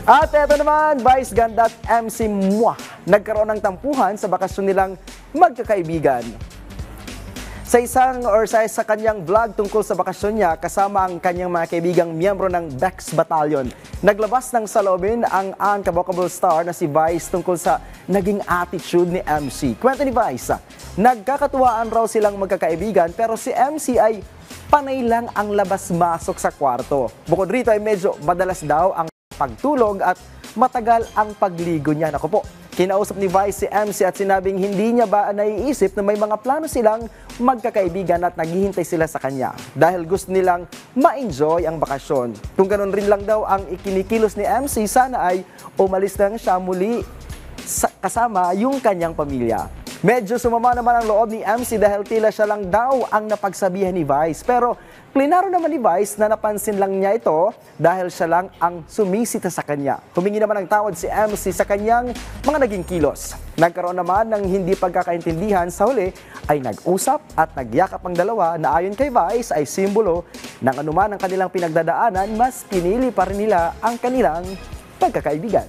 At eto naman, Vice Ganda at MC Mwah, nagkaroon ng tampuhan sa bakasyon nilang magkakaibigan. Sa kanyang vlog tungkol sa bakasyon niya, kasama ang kanyang mga kaibigang miyembro ng Bex Battalion, naglabas ng salobin ang unkabokable star na si Vice tungkol sa naging attitude ni MC. Kwento ni Vice, nagkakatuwaan raw silang magkakaibigan pero si MC ay panay lang ang labas-masok sa kwarto. Bukod rito ay medyo madalas daw ang pagtulog at matagal ang pagligo niya. Naku po, kinausap ni Vice si MC at sinabing hindi niya ba naiisip na may mga plano silang magkakaibigan at naghihintay sila sa kanya dahil gusto nilang ma-enjoy ang bakasyon. Kung ganun rin lang daw ang ikinikilos ni MC, sana ay umalis lang siya muli kasama yung kanyang pamilya. Medyo sumama naman ang loob ni MC dahil tila siya lang daw ang napagsabihan ni Vice. Pero klinaro naman ni Vice na napansin lang niya ito dahil siya lang ang sumisita sa kanya. Humingi naman ng tawad si MC sa kanyang mga naging kilos. Nagkaroon naman ng hindi pagkakaintindihan, sa huli ay nag-usap at nagyakap ang dalawa na ayon kay Vice ay simbolo ng anuman ang kanilang pinagdadaanan, mas pinili pa rin nila ang kanilang pagkakaibigan.